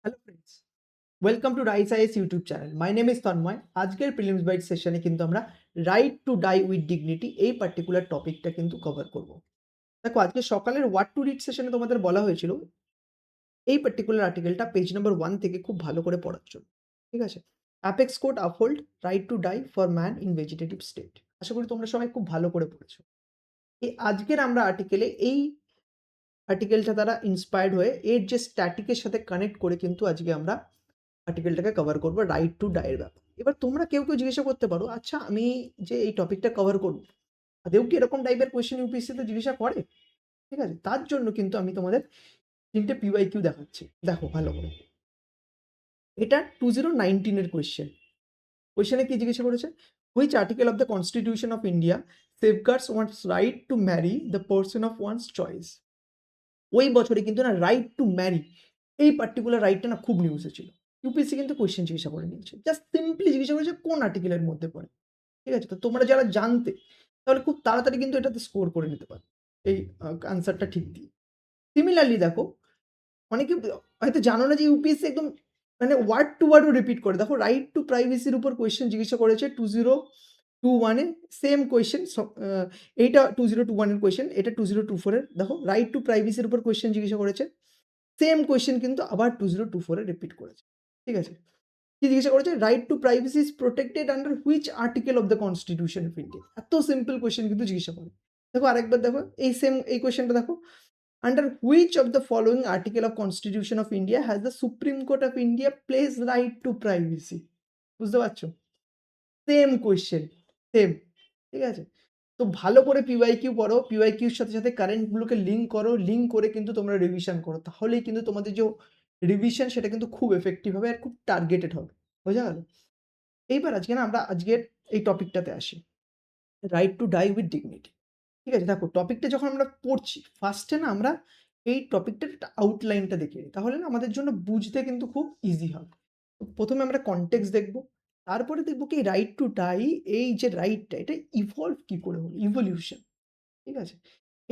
Hello friends, welcome to Rice IAS YouTube channel. My name is Tanmoy. আজকের prelims bite সেশনে কিন্তু আমরা right to die with dignity এই particular টপিকটা কিন্তু কভার করব। দেখো, আজকে সকালের হোয়াট টু রিড সেশনে তোমাদের বলা হয়েছিল এই পার্টিকুলার আর্টিকেলটা পেজ নাম্বার 1 থেকে খুব ভালো করে পড়ার জন্য। ঠিক আছে? Apex court uphold right to die for man in vegetative state. আশা করি তোমরা সবাই খুব ভালো করে পড়েছো। এই আজকের আমরা আর্টিকেলে এই আর্টিকেলটা দ্বারা ইন্সপায়ার্ড হয়ে এর যে স্ট্যাটিকের সাথে কানেক্ট করে কিন্তু আজকে আমরা আর্টিকেলটাকে কভার করব রাইট টু ডাই এর ব্যাপার। এবার তোমরা কেউ জিজ্ঞাসা করতে পারো, আচ্ছা আমি যে এই টপিকটা কভার করব, আদৌ কি এরকম টাইপের কোয়েশ্চেন ইউপিএসসি তে জিজ্ঞাসা করে? ঠিক আছে? তার জন্য কিন্তু আমি তোমাদের ৩ টে পিওয়াইকিউ দেখাচ্ছি। দেখো ভালো করে। এটা 2019 এর কোয়েশ্চেন। কোয়েশ্চেনে কি জিজ্ঞাসা করেছে? Which article of the constitution of India safeguards one's right to marry the person of one's choice. ওই বছরে কিন্তু না রাইট টু ম্যারি এই পার্টিকুলার রাইটটা না খুব নিউজে ছিল। ইউপিএসসি কিন্তু কোয়েশ্চেন জিজ্ঞাসা করে নিয়েছে। জাস্ট সিম্পলি জিজ্ঞাসা করেছে কোন আর্টিকেলের মধ্যে পড়ে। ঠিক আছে? তো তোমরা যারা জানতে, তাহলে খুব তাড়াতাড়ি কিন্তু এটাতে স্কোর করে নিতে পারো এই আনসারটা ঠিক দিয়ে। সিমিলারলি দেখো, অনেকে হয়তো জানো না যে ইউপিএসসি একদম মানে ওয়ার্ড টু ওয়ার্ডও রিপিট করে। দেখো, রাইট টু প্রাইভেসির উপর কোয়েশ্চেন জিজ্ঞাসা করেছে 2021 এ, সেম কোয়েশ্চেন। এইটা 2021 এর কোয়েশ্চেন, এটা 2024 এর। দেখো, রাইট টু প্রাইভেসির উপর কোয়েশ্চেন জিজ্ঞাসা করেছে, সেম কোয়েশ্চেন কিন্তু আবার 2024 এ রিপিট করেছে। ঠিক আছে? কি জিজ্ঞাসা করেছে? Right two privacy is protected under which article of the constitution of India. এত সিম্পল কোয়েশ্চেন কিন্তু জিজ্ঞাসা করে। দেখো আরেকবার দেখো, এই সেম এই কোয়েশ্চেনটা দেখো, under which of the following article of constitution of India has the supreme court of India place right two privacy. বুঝতে পারছো? Same question, same. ঠিক আছে? তো ভালো করে পিওয়াইকিউ পড়ো, পিওয়াইকিউর সাথে সাথে কারেন্টগুলোকে লিঙ্ক করো, লিঙ্ক করে কিন্তু তোমরা রিভিশন করো। তাহলেই কিন্তু তোমাদের যে রিভিশন সেটা কিন্তু খুব এফেক্টিভ হবে আর খুব টার্গেটেড হবে। বোঝা গেল? এইবার আজকে না আমরা আজকের এই টপিকটাতে আসি। Right to die with dignity. ঠিক আছে? দেখো, টপিকটা যখন আমরা পড়ছি, ফার্স্টে না আমরা এই টপিকটার একটা আউটলাইনটা দেখে নিই। তাহলে না আমাদের জন্য বুঝতে কিন্তু খুব ইজি হবে। তো ১ম এ আমরা কনটেক্সট দেখব। তারপরে দেখব কি রাইট টু ডাই, এই যে রাইটটা এটা ইভলভ কি করে হলো? ইভোলিউশন। ঠিক আছে?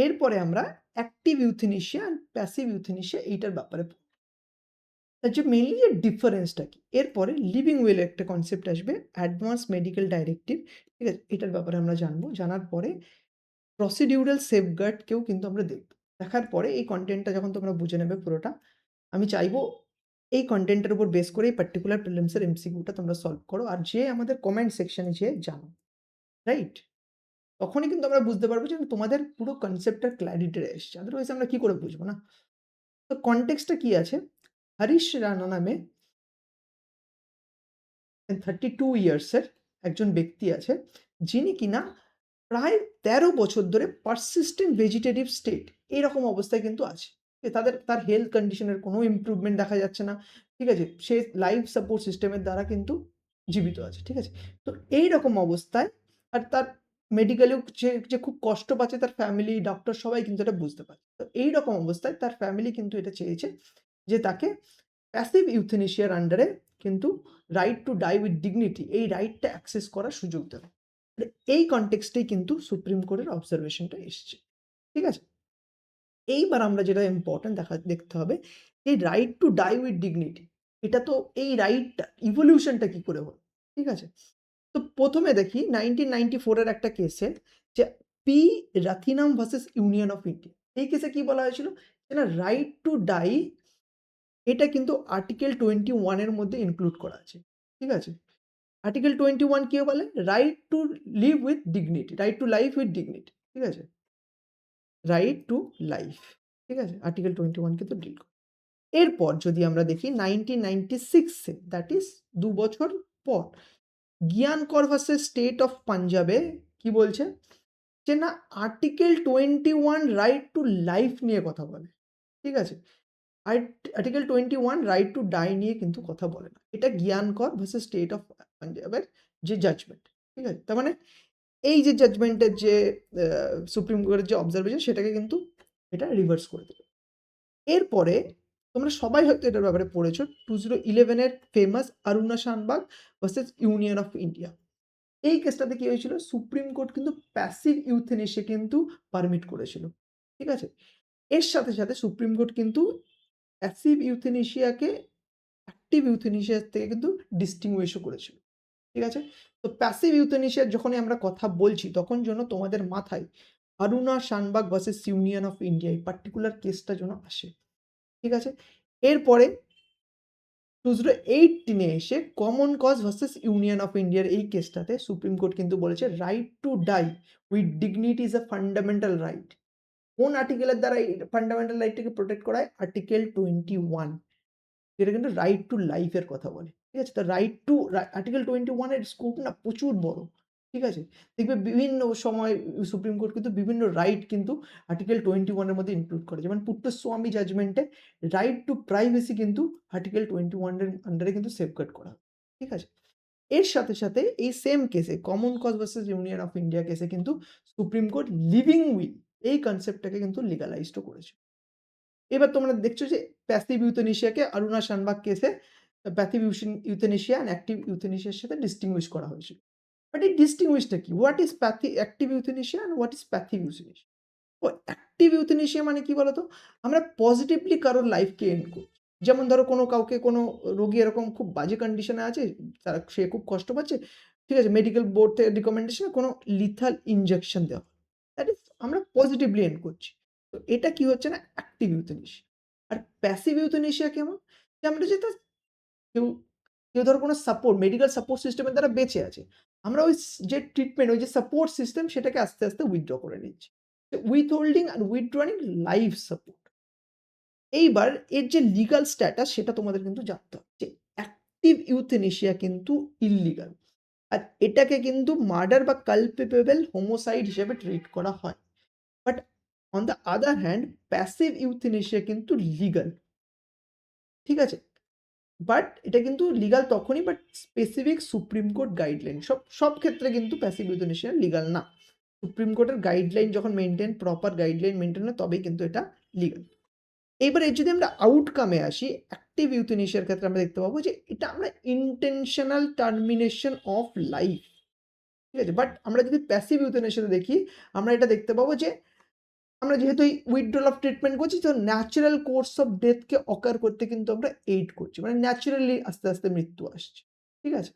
এরপরে আমরা active euthanasia and passive euthanasia এইটার ব্যাপারে পড়ব। তার যে মেইনলি যে ডিফারেন্সটা কি? এরপরে লিভিং উইল একটা কনসেপ্ট আসবে, অ্যাডভান্স মেডিকেল ডাইরেক্টিভ। ঠিক আছে? এটার ব্যাপারে আমরা জানবো। জানার পরে প্রসিডিউরাল সেফগার্ড কেও কিন্তু আমরা দেখব। দেখার পরে এই কনটেন্টটা যখন তোমরা বুঝে নেবে পুরোটা, আমি চাইবো এই কনটেন্টের উপর বেস করে এই পার্টিকুলার প্রিলিমস এর এমসিকিউটা তোমরা সলভ করো। আর যেয়ে আমাদের কমেন্ট সেকশনে যেয়ে জানাও। রাইট? তখনই কিন্তু আমরা বুঝতে পারবো যে তোমাদের পুরো কনসেপ্টটার ক্লারিটি এসছে। আদারওয়াইজ আমরা কি করে বুঝবো না? তো কনটেক্সটটা কি আছে? হরিশ রানা নামে 32 ইয়ার্সের একজন ব্যক্তি আছে, যিনি কিনা প্রায় ১৩ বছর ধরে পারসিস্টেন্ট ভেজিটেটিভ স্টেট এরকম অবস্থায় কিন্তু আছে। তার হেলথ কন্ডিশনের কোনো ইমপ্রুভমেন্ট দেখা যাচ্ছে না। ঠিক আছে? সে লাইফ সাপোর্ট সিস্টেমের দ্বারা কিন্তু জীবিত আছে। ঠিক আছে? তো এইরকম অবস্থায় আর তার মেডিকেলেও যে খুব কষ্ট পাচ্ছে, তার ফ্যামিলি, ডক্টর সবাই কিন্তু এটা বুঝতে পারে। তো এইরকম অবস্থায় তার ফ্যামিলি কিন্তু এটা চেয়েছে যে তাকে প্যাসিভ ইউথেনেশিয়ার আন্ডারে কিন্তু right to die with dignity এই রাইটটা অ্যাক্সেস করার সুযোগ দেবে। এই কনটেক্সটেই কিন্তু সুপ্রিম কোর্টের অবজারভেশনটা এসছে। ঠিক আছে? এইবার আমরা যেটা ইম্পোর্টেন্ট দেখতে হবে, এই right to die with dignity এটা তো এই রাইটটা ইভলিউশনটা কি করে হলো? ঠিক আছে? তো ১ম এ দেখি 1994 এর একটা কেসে, যে P. Rathinam versus Union of India. এই কেসে কি বলা হয়েছিল? যে না, রাইট টু ডাই এটা কিন্তু আর্টিকেল 21 এর মধ্যে ইনক্লুড করা আছে। ঠিক আছে? আর্টিকেল 21 কি বলে? Right two live with dignity, right to life with dignity. ঠিক আছে? Right to life. ঠিক আছে? আর্টিকেল 21 কিন্তু ডিল করে। এরপর যদি আমরা দেখি 1996 এ, দ্যাট ইস ২ বছর পর, গিয়ান কর ভার্সাস স্টেট অফ পাঞ্জাবে কি বলছে? যে না, আর্টিকেল 21 রাইট টু লাইফ নিয়ে কথা বলে। ঠিক আছে? আর্টিকেল 21 রাইট টু ডাই নিয়ে কিন্তু কথা বলে না। এটা জ্ঞান কর ভার্সাস স্টেট অফ পাঞ্জাবের যে জাজমেন্ট। ঠিক আছে? তার মানে এই যে জাজমেন্টের যে সুপ্রিম কোর্টের যে অবজারভেশন সেটাকে কিন্তু এটা রিভার্স করে দেবে। এরপরে তোমরা সবাই হয়তো এটার ব্যাপারে পড়েছো, 2011 এর famous Aruna Shanbaug versus Union of India. এই কেসটাতে কি হয়েছিল? সুপ্রিম কোর্ট কিন্তু প্যাসিভ ইউথেনেশিয়া কিন্তু পারমিট করেছিল। ঠিক আছে? এর সাথে সাথে সুপ্রিম কোর্ট কিন্তু প্যাসিভ ইউথেনেশিয়াকে অ্যাক্টিভ ইউথেনেশিয়া থেকে কিন্তু ডিস্টিংগুইশও করেছিল। ঠিক আছে? তো প্যাসিভ ইউথেনেশিয়ার যখনই আমরা কথা বলছি তখন যেন তোমাদের মাথায় Aruna Shanbaug versus union of India এই পার্টিকুলার কেসটা যেন আসে। ঠিক আছে? এরপরে 2018 এ এসে common cause versus union of ইন্ডিয়ার এই কেসটাতে সুপ্রিম কোর্ট কিন্তু বলেছে right to die with dignity is a fundamental right. কোন আর্টিকেলের দ্বারা এই ফান্ডামেন্টাল রাইটটাকে প্রোটেক্ট করা হয়? আর্টিকেল 21, যেটা কিন্তু রাইট টু লাইফ এর কথা বলে। ঠিক আছে? তো রাইট টু আর্টিকেল 21 এর স্কোপ না প্রচুর বড়। ঠিক আছে? দেখবে বিভিন্ন সময় সুপ্রিম কোর্ট কিন্তু বিভিন্ন রাইট কিন্তু আর্টিকেল 21 এর মধ্যে ইনক্লুড করে। যেমন পুট্টস্বামী জাজমেন্টে রাইট টু প্রাইভেসি কিন্তু আর্টিকেল 21 এর আন্ডারে কিন্তু সেফগার্ড করা হয়। ঠিক আছে? এর সাথে, সাথে এই সেম কেসে common cause versus union of India কেসে কিন্তু সুপ্রিম কোর্ট লিভিং উইল এই কনসেপ্টটাকে কিন্তু লিগালাইজড ও করেছে। এবার তোমরা দেখছো যে প্যাসিভ ইউথেনেশিয়াকে অরুণা শানবাগ কেসে প্যাসিভ ইউথেনেশিয়া অ্যান্ড অ্যাক্টিভ ইউথেনেশিয়ার সাথে ডিস্টিংগুইশ করা হয়েছিল। বাট এই ডিস্টিংগুইশটা কি? What is active euthanasia and what is passive euthanasia? ও অ্যাক্টিভ ইউথেনেশিয়া মানে কি বলতো? আমরা পজিটিভলি কারোর লাইফকে এন্ড করছি। যেমন ধরো কাউকে কোনো রোগী এরকম খুব বাজে কন্ডিশনে আছে, সে খুব কষ্ট পাচ্ছে। ঠিক আছে? মেডিকেল বোর্ড থেকে রিকমেন্ডেশনে কোনো লিথাল ইনজেকশন দেওয়া। দ্যাট ইজ আমরা পজিটিভলি এন্ড করছি। তো এটা কি হচ্ছে না অ্যাক্টিভ ইউথেনেশিয়া। আর প্যাসিভ ইউথেনেশিয়া কেমন? যে আমরা যেটা কেউ কেউ ধরো কোনো মেডিকেল সাপোর্ট সিস্টেমের দ্বারা বেঁচে আছে। আমরা ওই যে ট্রিটমেন্ট, ওই যে সাপোর্ট সিস্টেম সেটাকে আস্তে, আস্তে উইথড্র করে নিচ্ছি। উইথহোল্ডিং আর উইথড্রয়িং লাইফ সাপোর্ট। এইবার এর যে লিগাল স্ট্যাটাস সেটা তোমাদের কিন্তু জানতে হবে যে অ্যাক্টিভ ইউথেনেশিয়া কিন্তু ইল্লিগাল। আর এটাকে কিন্তু মার্ডার বা কালপেবল হোমোসাইড হিসেবে ট্রিট করা হয়। But on the other hand passive euthanasia কিন্তু লিগাল। ঠিক আছে? বাট এটা কিন্তু লিগাল তখনই but specific supreme court guideline. সব ক্ষেত্রে কিন্তু প্যাসিভ ইউথেনেশিয়া লিগাল না। সুপ্রিম কোর্টের গাইডলাইন যখন প্রপার গাইডলাইন মেইনটেইন হয় তবেই কিন্তু এটা লিগাল। এইবার এর যদি আমরা আউটকামে আসি, অ্যাক্টিভ ইউথেনেশিয়ার ক্ষেত্রে আমরা দেখতে পাবো যে এটা আমরা ইনটেনশনাল টার্মিনেশন অফ লাইফ। ঠিক আছে? বাট আমরা যদি প্যাসিভ ইউথেনেশিয়াতে দেখি, আমরা এটা দেখতে পাবো যে আমরা যেহেতু এই উইথড্রল অফ ট্রিটমেন্ট করছি তো ন্যাচারাল কোর্স অফ ডেথকে অকার করতে কিন্তু আমরা এইড করছি। মানে ন্যাচারালি আস্তে, আস্তে মৃত্যু আসছে। ঠিক আছে?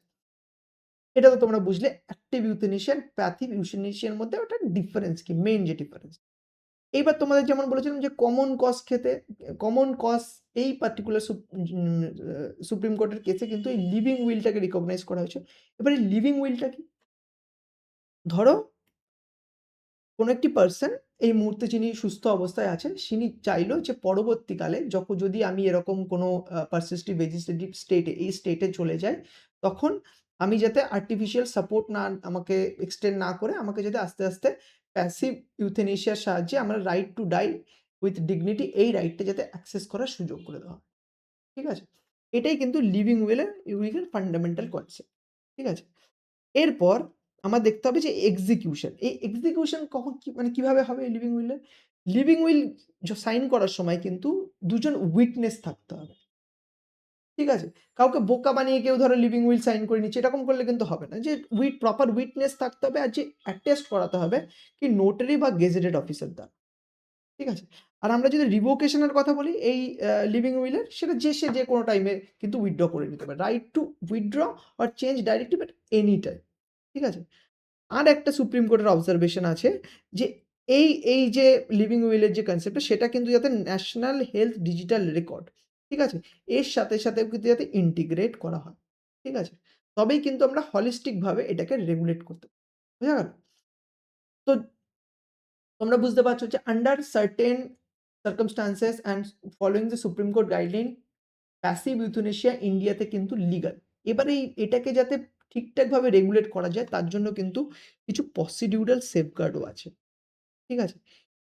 এটা তো তোমরা বুঝলে অ্যাক্টিভ ইউথেনেশিয়া আর প্যাসিভ ইউথেনেশিয়ার মধ্যে ওটার ডিফারেন্স কি? মেইন যে ডিফারেন্স। এইবার তোমাদের যেমন বলেছিলাম যে কমন কজ এই পার্টিকুলার সুপ্রিম কোর্টের কেসে কিন্তু এই লিভিং উইলটাকে রিকগনাইজ করা হয়েছে। এবার এই লিভিং উইলটা কি? ধরো কোনো একটি পার্সন এই মুহূর্তে যিনি সুস্থ অবস্থায় আছেন, তিনি চাইলো যে পরবর্তীকালে যদি আমি এরকম কোনো পারসিস্টিভ ভেজিটেটিভ এই স্টেটে চলে যাই, তখন আমি যাতে আর্টিফিশিয়াল সাপোর্ট আমাকে এক্সটেন্ড না করে আমাকে যাতে আস্তে, আস্তে প্যাসিভ ইউথেনেশিয়ার সাহায্যে আমার right to die with dignity এই রাইটটা যাতে অ্যাক্সেস করার সুযোগ করে দেওয়া হয়। ঠিক আছে? এটাই কিন্তু লিভিং উইলের ফান্ডামেন্টাল কনসেপ্ট। ঠিক আছে? এরপর আমার দেখতে হবে যে এক্সিকিউশন। এই এক্সিকিউশন কখন মানে কিভাবে হবে এই লিভিং উইলের? লিভিং উইল সাইন করার সময় কিন্তু ২ জন উইটনেস থাকতে হবে। ঠিক আছে? কাউকে বোকা বানিয়ে কেউ ধরো লিভিং উইল সাইন করে নিচ্ছে, এরকম করলে কিন্তু হবে না। যে প্রপার উইটনেস থাকতে হবে আর যে অ্যাটেস্ট করাতে হবে কি নোটারি বা গেজেটেড অফিসার দ্বারা। ঠিক আছে? আর আমরা যদি রিভোকেশন এর কথা বলি এই লিভিং উইলের, সেটা সে যে কোনো টাইমে কিন্তু উইথড্র করে নিতে পারে। Right two withdraw or change directly at any time. ঠিক আছে? আর একটা সুপ্রিম কোর্টের অবজারভেশন আছে যে এই যে লিভিং উইলের যে কনসেপ্টটা সেটা কিন্তু যাতে ন্যাশনাল হেলথ ডিজিটাল রেকর্ড, ঠিক আছে? এর সাথে, সাথেও কিন্তু যাতে ইন্টিগ্রেট করা হয়। ঠিক আছে? তবেই কিন্তু আমরা হলিস্টিক ভাবে এটাকে রেগুলেট করতে পারি। বোঝা গেল? তো তোমরা বুঝতে পারছো যে under certain circumstances and following the supreme court guideline passive euthanasia ইন্ডিয়াতে কিন্তু লিগাল। এবারে এটাকে যাতে ঠিকঠাকভাবে রেগুলেট করা যায় তার জন্য কিন্তু কিছু প্রসিডিউরাল সেফগার্ডও আছে। ঠিক আছে?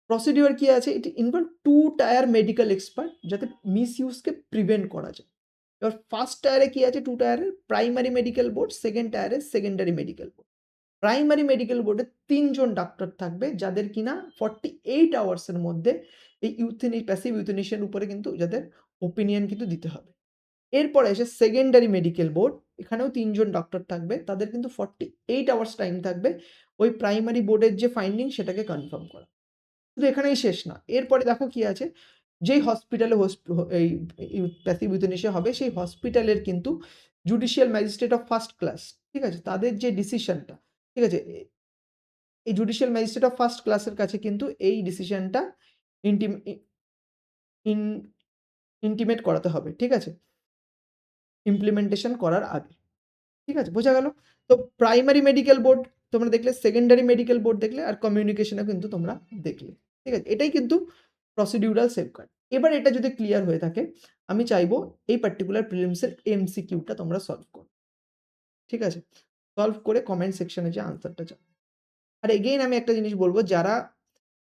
প্রসিডিউর কি আছে? ইট ইনভলভ 2 টায়ার মেডিকেল এক্সপার্ট যাতে মিসইউজকে প্রিভেন্ট করা যায়। এবার ফার্স্ট টায়ারে কি আছে? 2 টায়ারে প্রাইমারি মেডিকেল বোর্ড, সেকেন্ড টায়ারে secondary medical board. Primary medical বোর্ডে ৩ জন ডাক্তার থাকবে যাদের কিনা 48 আওয়ার্স এর মধ্যে এই প্যাসিভ ইউথেনেশিয়া এর উপরে কিন্তু যাদের ওপিনিয়ন কিন্তু দিতে হবে। এরপরে এসে সেকেন্ডারি মেডিকেল বোর্ড, এখানেও ৩ জন ডক্টর থাকবে। তাদের কিন্তু 48 আওয়ার্স টাইম থাকবে ওই প্রাইমারি বোর্ডের যে ফাইন্ডিং সেটাকে কনফার্ম করা। শুধু এখানেই শেষ না। এরপরে দেখো কি আছে? যেই হসপিটালে এই প্যাসিভ ইউথেনেশিয়া হবে সেই হসপিটালের কিন্তু judicial magistrate of first class, ঠিক আছে? তাদের যে ডিসিশনটা, ঠিক আছে? এই জুডিশিয়াল ম্যাজিস্ট্রেট অফ ফার্স্ট ক্লাসের কাছে কিন্তু এই ডিসিশনটা ইন্টিম ইন ইন্টিমেট করাতে হবে, ঠিক আছে? ইমপ্লিমেন্টেশন করার আগে। ঠিক আছে? বোঝা গেল? তো প্রাইমারি মেডিকেল বোর্ড তোমরা দেখলে, সেকেন্ডারি মেডিকেল বোর্ড দেখলে, আর কমিউনিকেশনও কিন্তু তোমরা দেখলে। ঠিক আছে? এটাই কিন্তু প্রসিডিউরাল সেফগার্ড। এবার এটা যদি ক্লিয়ার হয়ে থাকে, আমি চাইবো এই পার্টিকুলার প্রিলিমসের এমসিকিউটা তোমরা সলভ করো। ঠিক আছে? সলভ করে কমেন্ট সেকশনে যেয়ে আনসারটা চাও। আর এগেইন আমি একটা জিনিস বলব, যারা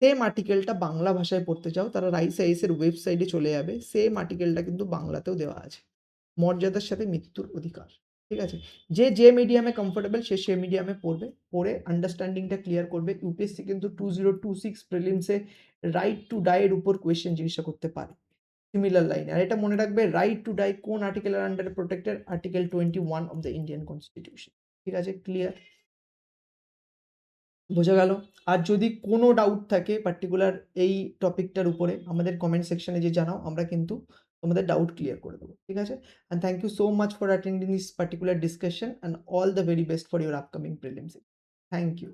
সেম আর্টিকেলটা বাংলা ভাষায় পড়তে চাও তারা রাইস আইএস এর ওয়েবসাইটে চলে যাবে। সেম আর্টিকেলটা কিন্তু বাংলাতেও দেওয়া আছে। মর্যাদার সাথে মৃত্যুর অধিকার। ঠিক আছে? যে মিডিয়ামে কমফোর্টেবল সে মিডিয়ামে পড়বে। পড়ে আন্ডারস্ট্যান্ডিংটা ক্লিয়ার করবে। ইউপিএসসি কিন্তু 2026 প্রিলিমসে রাইট টু ডাই এর উপর কোয়েশ্চেন জিজ্ঞাসা করতে পারে। সিমিলার লাইনে। আর এটা মনে রাখবে, রাইট টু ডাই কোন আর্টিকেলের আন্ডারে protected? Article 21 of the Indian constitution. ঠিক আছে? ক্লিয়ার? বোঝা গেল? আর যদি কোনো ডাউট থাকে পার্টিকুলার এই টপিকটার উপরে আমাদের কমেন্ট সেকশনে যেয়ে জানাও। আমরা কিন্তু তোমাদের ডাউট ক্লিয়ার করে দেবো। ঠিক আছে? And thank you so much for attending this particular discussion and all the very best for your upcoming prelims. Thank you.